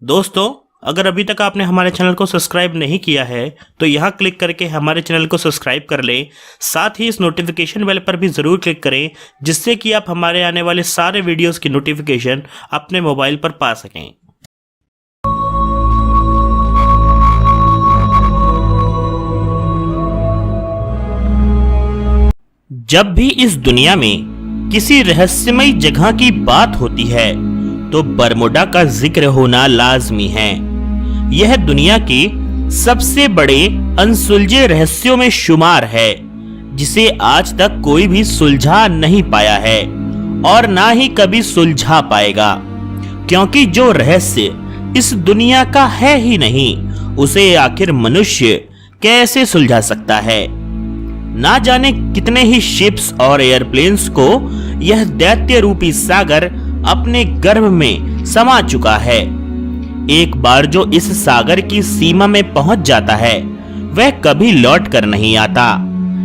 दोस्तों, अगर अभी तक आपने हमारे चैनल को सब्सक्राइब नहीं किया है तो यहाँ क्लिक करके हमारे चैनल को सब्सक्राइब कर लें। साथ ही इस नोटिफिकेशन बेल पर भी ज़रूर क्लिक करें जिससे कि आप हमारे आने वाले सारे वीडियोस की नोटिफिकेशन अपने मोबाइल पर पा सकें। जब भी इस दुनिया में किसी रहस्यमयी जगह की बात होती है तो बरमुडा का जिक्र होना लाजमी है। यह दुनिया के सबसे बड़े अनसुलझे रहस्यों में शुमार है जिसे आज तक कोई भी सुलझा नहीं पाया है और ना ही कभी सुलझा पाएगा, क्योंकि जो रहस्य इस दुनिया का है ही नहीं उसे आखिर मनुष्य कैसे सुलझा सकता है। ना जाने कितने ही शिप्स और एयरप्लेन्स को यह दैत्य रूपी सागर अपने गर्भ में समा चुका है। एक बार जो इस सागर की सीमा में पहुंच जाता है वह कभी लौट कर नहीं आता।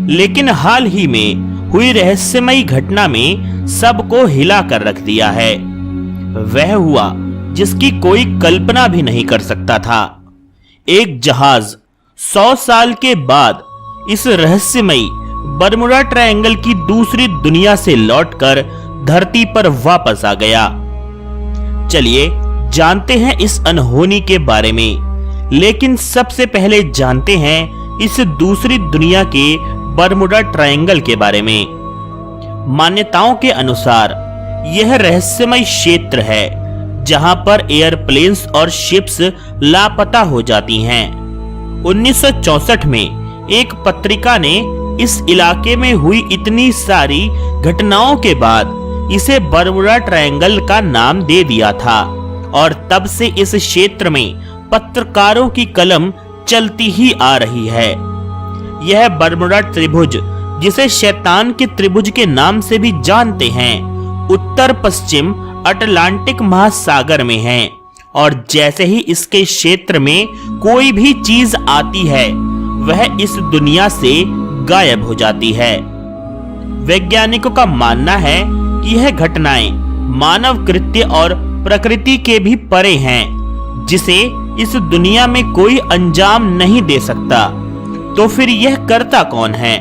लेकिन हाल ही में हुई रहस्यमयी घटना में सबको हिला कर रख दिया है। वह हुआ जिसकी कोई कल्पना भी नहीं कर सकता था। एक जहाज 100 साल के बाद इस रहस्यमयी बरमुडा ट्रायंगल की दूसरी दुनिया से लौटकर धरती पर वापस आ गया। चलिए जानते हैं इस अनहोनी के बारे में, लेकिन सबसे पहले जानते हैं इस दूसरी दुनिया के बरमुडा ट्रायंगल के बारे में। मान्यताओं के अनुसार यह रहस्यमय क्षेत्र है जहां पर एयरप्लेन्स और शिप्स लापता हो जाती हैं। 1964 में एक पत्रिका ने इस इलाके में हुई इतनी सारी घटनाओं के बाद इसे बरमुडा ट्रायंगल का नाम दे दिया था और तब से इस क्षेत्र में पत्रकारों की कलम चलती ही आ रही है। यह बरमुडा त्रिभुज, जिसे शैतान के त्रिभुज के नाम से भी जानते हैं, उत्तर पश्चिम अटलांटिक महासागर में है और जैसे ही इसके क्षेत्र में कोई भी चीज आती है वह इस दुनिया से गायब हो जाती है। वैज्ञानिकों का मानना है कि यह घटनाएं मानव कृत्य और प्रकृति के भी परे हैं, जिसे इस दुनिया में कोई अंजाम नहीं दे सकता। तो फिर यह करता कौन है?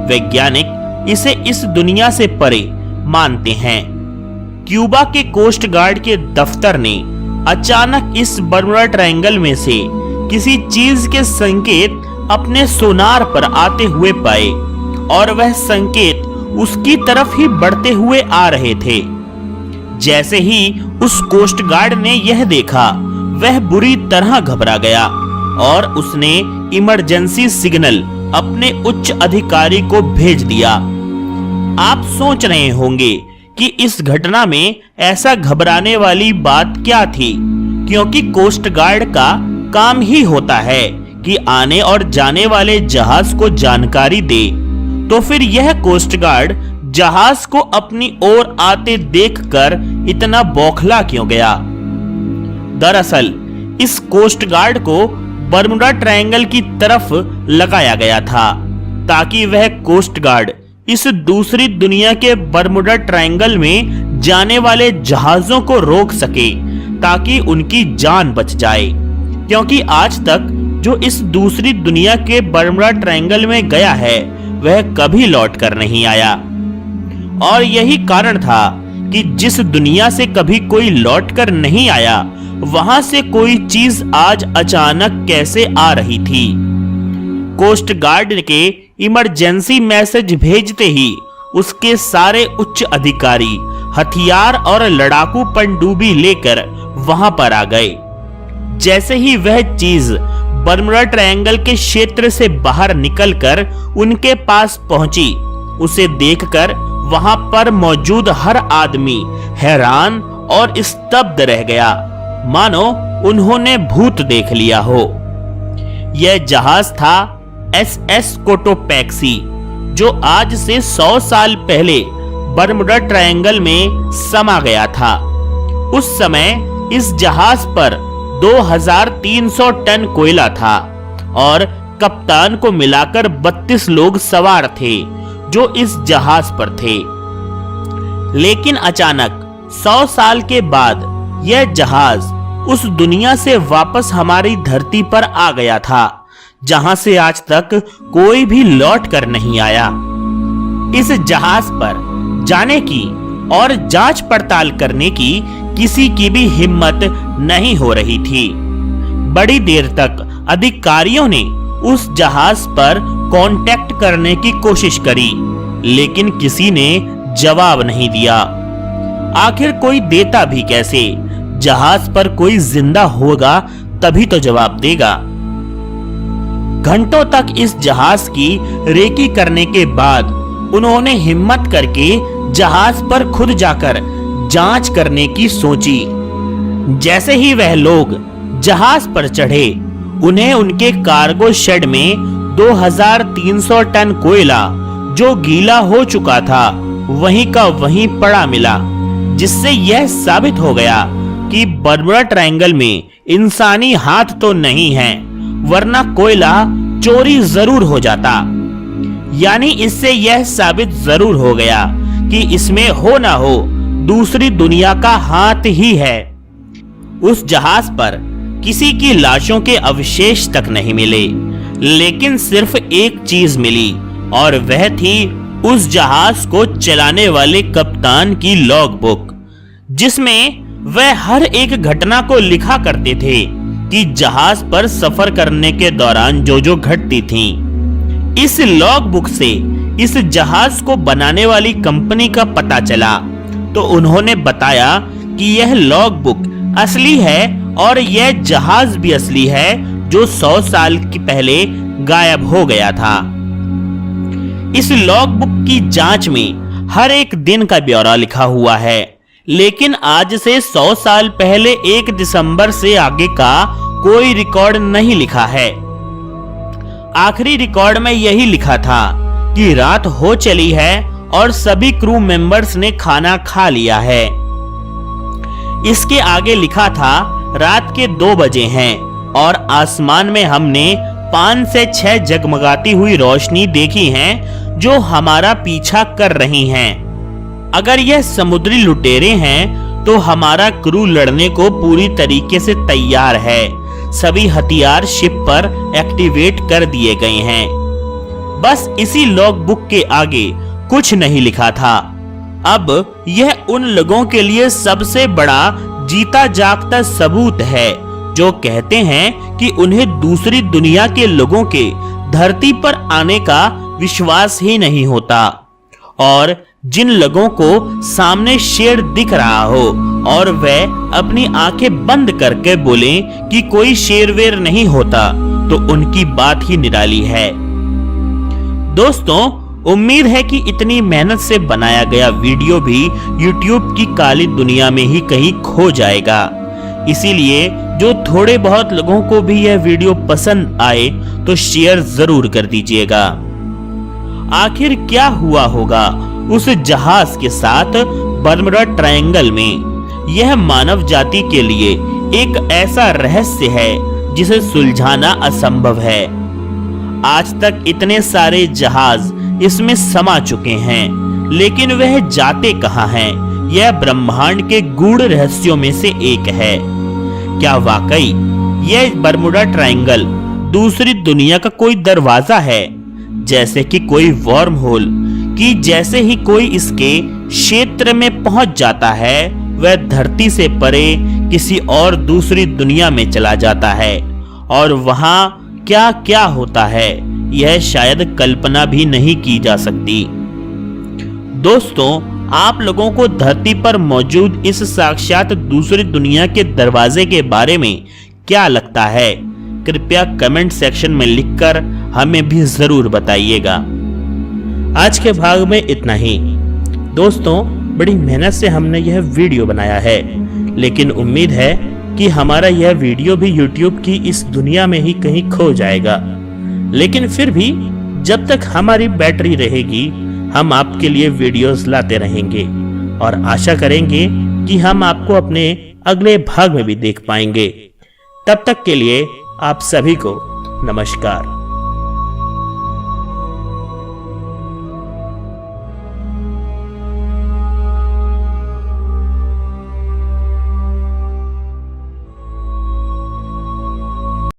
वैज्ञानिक इसे इस दुनिया से परे मानते हैं। क्यूबा के कोस्ट गार्ड के दफ्तर ने अचानक इस बरमुडा ट्रायंगल में से किसी चीज के संकेत अपने सोनार पर आते हुए पाए और वह संकेत उसकी तरफ ही बढ़ते हुए आ रहे थे। जैसे ही उस कोस्ट गार्ड ने यह देखा वह बुरी तरह घबरा गया और उसने इमरजेंसी सिग्नल अपने उच्च अधिकारी को भेज दिया। आप सोच रहे होंगे कि इस घटना में ऐसा घबराने वाली बात क्या थी, क्योंकि कोस्ट गार्ड का काम ही होता है कि आने और जाने वाले जहाज को जानकारी दे। तो फिर यह कोस्ट गार्ड जहाज को अपनी ओर आते देखकर इतना बौखला क्यों गया? दरअसल इस कोस्ट गार्ड को बरमुडा ट्रायंगल की तरफ लगाया गया था ताकि वह कोस्ट गार्ड इस दूसरी दुनिया के बरमुडा ट्रायंगल में जाने वाले जहाजों को रोक सके ताकि उनकी जान बच जाए, क्योंकि आज तक जो इस दूसरी दुनिया के बरमुडा ट्रायंगल में गया है वह कभी लौट कर नहीं आया। और यही कारण था कि जिस दुनिया से कभी कोई लौट कर नहीं आया वहां से कोई चीज आज अचानक कैसे आ रही थी। कोस्ट गार्ड के इमरजेंसी मैसेज भेजते ही उसके सारे उच्च अधिकारी हथियार और लड़ाकू पनडुब्बी लेकर वहां पर आ गए। जैसे ही वह चीज बरमुडा ट्रायंगल के क्षेत्र से बाहर निकलकर उनके पास पहुंची, उसे देखकर वहां पर मौजूद हर आदमी हैरान और स्तब्ध रह गया, मानो उन्होंने भूत देख लिया हो। यह जहाज था SS कोटोपैक्सी, जो आज से 100 साल पहले बरमुडा ट्रायंगल में समा गया था। उस समय इस जहाज पर 2300 टन कोयला था और कप्तान को मिलाकर 32 लोग सवार थे जो इस जहाज पर थे। लेकिन अचानक 100 साल के बाद यह जहाज उस दुनिया से वापस हमारी धरती पर आ गया था जहां से आज तक कोई भी लौट कर नहीं आया। इस जहाज पर जाने की और जांच पड़ताल करने की किसी की भी हिम्मत नहीं हो रही थी। बड़ी देर तक अधिकारियों ने उस जहाज पर कांटेक्ट करने की कोशिश करी, लेकिन किसी ने जवाब नहीं दिया। आखिर कोई देता भी कैसे? जहाज पर कोई जिंदा होगा तभी तो जवाब देगा। घंटों तक इस जहाज की रेकी करने के बाद उन्होंने हिम्मत करके जहाज पर खुद जाकर जांच करने की सोची। जैसे ही वह लोग जहाज पर चढ़े, उन्हें उनके कार्गो शेड में 2300 टन कोयला जो गीला हो चुका था वहीं का वहीं पड़ा मिला, जिससे यह साबित हो गया कि बर्मुडा ट्रायंगल में इंसानी हाथ तो नहीं है, वरना कोयला चोरी जरूर हो जाता। यानी इससे यह साबित जरूर हो गया कि इसमें हो ना हो दूसरी दुनिया का हाथ ही है। उस जहाज पर किसी की लाशों के अवशेष तक नहीं मिले, लेकिन सिर्फ एक चीज मिली और वह थी उस जहाज को चलाने वाले कप्तान की लॉग बुक, जिसमें वह हर एक घटना को लिखा करते थे कि जहाज पर सफर करने के दौरान जो जो घटती थी। इस लॉग बुक से इस जहाज को बनाने वाली कंपनी का पता चला तो उन्होंने बताया कि यह लॉग बुक असली है और यह जहाज भी असली है जो 100 साल की पहले गायब हो गया था। इस लॉग बुक की जांच में हर एक दिन का ब्यौरा लिखा हुआ है, लेकिन आज से 100 साल पहले 1 दिसंबर से आगे का कोई रिकॉर्ड नहीं लिखा है। आखिरी रिकॉर्ड में यही लिखा था कि रात हो चली है और सभी क्रू मेंबर्स ने खाना खा लिया है। इसके आगे लिखा था रात के 2 बजे हैं और आसमान में हमने 5 से 6 जगमगाती हुई रोशनी देखी है जो हमारा पीछा कर रही हैं। अगर यह समुद्री लुटेरे हैं तो हमारा क्रू लड़ने को पूरी तरीके से तैयार है। सभी हथियार शिप पर एक्टिवेट कर दिए गए हैं। बस इसी लॉग बुक के आगे कुछ नहीं लिखा था। अब यह उन लोगों के लिए सबसे बड़ा जीता जागता सबूत है जो कहते हैं कि उन्हें दूसरी दुनिया के लोगों के धरती पर आने का विश्वास ही नहीं होता, और जिन लोगों को सामने शेर दिख रहा हो और वह अपनी आंखें बंद करके बोले कि कोई शेर वेर नहीं होता, तो उनकी बात ही निराली है। दोस्तों, उम्मीद है कि इतनी मेहनत से बनाया गया वीडियो भी YouTube की काली दुनिया में ही कहीं खो जाएगा। इसीलिए जो थोड़े बहुत लोगों को भी यह वीडियो पसंद आए तो शेयर जरूर कर दीजिएगा। आखिर क्या हुआ होगा उस जहाज के साथ बर्मुडा ट्रायंगल में? यह मानव जाति के लिए एक ऐसा रहस्य है जिसे सुलझाना असंभव है। आज तक इतने सारे जहाज इसमें समा चुके हैं, लेकिन वह जाते कहां हैं? यह ब्रह्मांड के गूढ़ रहस्यों में से एक है। क्या वाकई यह बर्मुडा ट्रायंगल दूसरी दुनिया का कोई दरवाजा है, जैसे कि कोई वर्म होल, कि जैसे ही कोई इसके क्षेत्र में पहुंच जाता है वह धरती से परे किसी और दूसरी दुनिया में चला जाता है, और वहां क्या क्या होता है यह शायद कल्पना भी नहीं की जा सकती। दोस्तों, आप लोगों को धरती पर मौजूद इस साक्षात दूसरी दुनिया के दरवाजे के बारे में क्या लगता है? कृपया कमेंट सेक्शन में लिखकर हमें भी जरूर बताइएगा। आज के भाग में इतना ही। दोस्तों, बड़ी मेहनत से हमने यह वीडियो बनाया है, लेकिन उम्मीद है कि हमारा यह वीडियो भी YouTube की इस दुनिया में ही कहीं खो जाएगा। लेकिन फिर भी जब तक हमारी बैटरी रहेगी हम आपके लिए वीडियोस लाते रहेंगे, और आशा करेंगे कि हम आपको अपने अगले भाग में भी देख पाएंगे। तब तक के लिए आप सभी को नमस्कार।